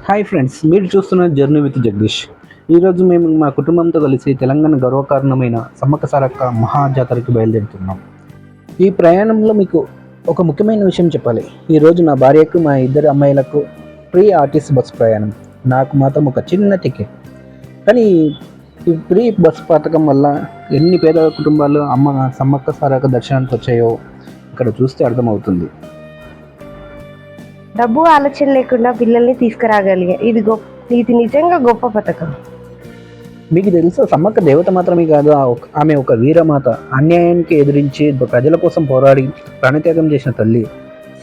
Hi friends, మీరు చూస్తున్న journey with Jagadish. ఈరోజు మేము మా కుటుంబంతో కలిసి తెలంగాణ గర్వకారణమైన సమ్మక్క సారక్క మహాజాతరకి బయలుదేరుతున్నాం. ఈ ప్రయాణంలో మీకు ఒక ముఖ్యమైన విషయం చెప్పాలి. ఈరోజు నా భార్యకు, మా ఇద్దరు అమ్మాయిలకు ఫ్రీ ఆర్టీసీ బస్సు ప్రయాణం. నాకు మాత్రం ఒక చిన్న టికెట్. కానీ ఈ ఫ్రీ బస్ పథకం వల్ల ఎన్ని పేద కుటుంబాలు సమ్మక్క సారక్క దర్శనానికి వచ్చాయో ఇక్కడ చూస్తే అర్థమవుతుంది. డబ్బు ఆలోచన లేకుండా పిల్లల్ని తీసుకురాగలిగా ఇది నిజంగా గొప్ప పథకం. మీకు తెలుసు, సమ్మక్క దేవత మాత్రమే కాదు, ఆమె ఒక వీరమాత. అన్యాయానికి ఎదిరించి ప్రజల కోసం పోరాడి ప్రాణత్యాగం చేసిన తల్లి.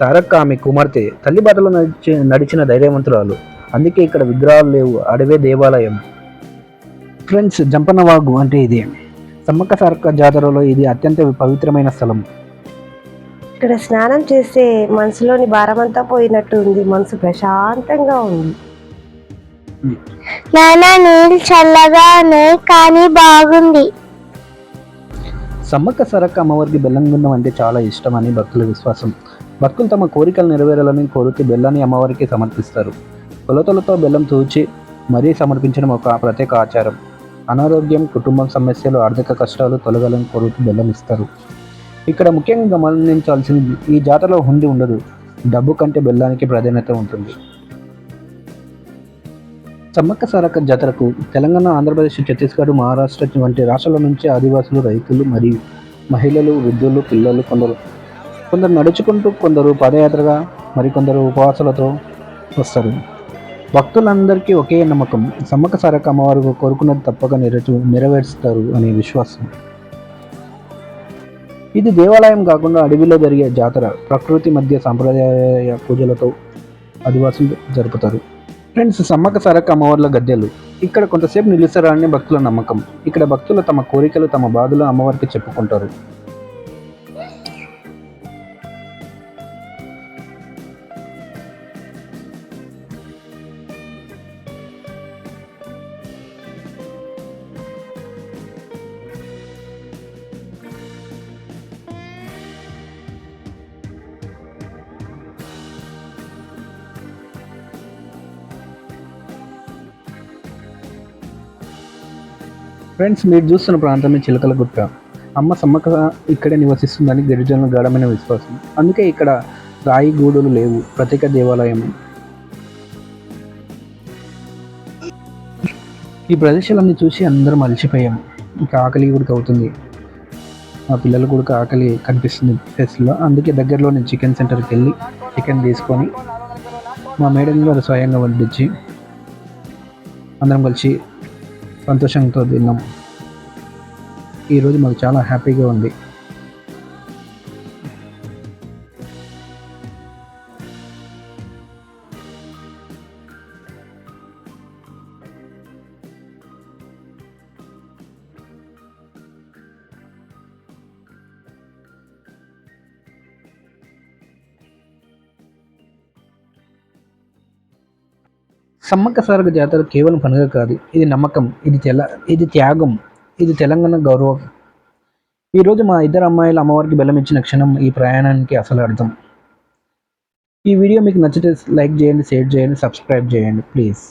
సారక్క ఆమె కుమార్తె. తల్లి బాటలో నడిచిన ధైర్యవంతురాలు. అందుకే ఇక్కడ విగ్రహాలు లేవు, అడవే దేవాలయం. ఫ్రెండ్స్, జంపనవాగు అంటే ఇదే. సమ్మక్క సారక్క జాతరలో ఇది అత్యంత పవిత్రమైన స్థలం. ఇక్కడ స్నానం చేస్తే మనసులోని భారమంతా పోయినట్టు ఉంది. మనసు ప్రశాంతంగా ఉంది. నానా నీళ్ళు చల్లగా ఉన్నాయి కానీ బాగుంది. సమ్మక్క సారక్క అమ్మవారికి బెల్లం గుండం అంటే చాలా ఇష్టం అని భక్తుల విశ్వాసం. భక్తులు తమ కోరికలు నెరవేరాలని కోరిక బెల్లాన్ని అమ్మవారికి సమర్పిస్తారు. కొలతలతో బెల్లం తూచి మరీ సమర్పించడం ఒక ప్రత్యేక ఆచారం. అనారోగ్యం, కుటుంబం సమస్యలు, ఆర్థిక కష్టాలు తొలగాలని కోరుతూ బెల్లం ఇస్తారు. ఇక్కడ ముఖ్యంగా గమనించాల్సింది, ఈ జాతరలో హుండీ ఉండదు. డబ్బు కంటే బెల్లానికి ప్రాధాన్యత ఉంటుంది. సమ్మక్క సారక్క జాతరకు తెలంగాణ, ఆంధ్రప్రదేశ్, ఛత్తీస్గఢ్, మహారాష్ట్ర వంటి రాష్ట్రాల నుంచి ఆదివాసులు, రైతులు మరియు మహిళలు, వృద్ధులు, పిల్లలు, కొందరు నడుచుకుంటూ, కొందరు పాదయాత్రగా, మరికొందరు ఉపవాసాలతో వస్తారు. భక్తులందరికీ ఒకే నమ్మకం, సమ్మక్క సారక్క అమ్మవారు కోరుకున్నది తప్పక నెరవేరుస్తారు అనే విశ్వాసం. ఇది దేవాలయం కాకుండా అడవిలో జరిగే జాతర. ప్రకృతి మధ్య సాంప్రదాయ పూజలతో ఆదివాసులు జరుపుతారు. ఫ్రెండ్స్, సమ్మక్క సారక్క అమ్మవార్ల గద్దెలు. ఇక్కడ కొంతసేపు నిలుస్తారని భక్తుల నమ్మకం. ఇక్కడ భక్తులు తమ కోరికలు, తమ బాధలు అమ్మవారికి చెప్పుకుంటారు. ఫ్రెండ్స్, మీరు చూస్తున్న ప్రాంతమే చిలకల గుట్ట. అమ్మ సమ్మక్క ఇక్కడే నివసిస్తుందని గిరిజనుల గాఢమైన విశ్వాసం. అందుకే ఇక్కడ రాయి గూడులు లేవు, ప్రత్యేక దేవాలయం. ఈ ప్రదేశాలన్నీ చూసి అందరం అలసిపోయాం. ఇంకా ఆకలి కూడా అవుతుంది. మా పిల్లలు కూడా ఆకలి కనిపిస్తుంది ఫేస్లో. అందుకే దగ్గరలోని చికెన్ సెంటర్కి వెళ్ళి చికెన్ తీసుకొని మా మేడం గారు స్వయంగా వడ్డించి అందరం కలిసి సంతోషంతో తిన్నాం. ఈరోజు మాకు చాలా హ్యాపీగా ఉంది. సమ్మక్క సారక్క జాతర కేవలం పండుగ కాదు, ఇది నమ్మకం, ఇది త్యాగం, ఇది తెలంగాణ గౌరవం. ఈరోజు మా ఇద్దరు అమ్మాయిలు అమ్మవారికి బెల్లం ఇచ్చిన క్షణం ఈ ప్రయాణానికి అసలు అర్థం. ఈ వీడియో మీకు నచ్చితే లైక్ చేయండి, షేర్ చేయండి, సబ్స్క్రైబ్ చేయండి ప్లీజ్.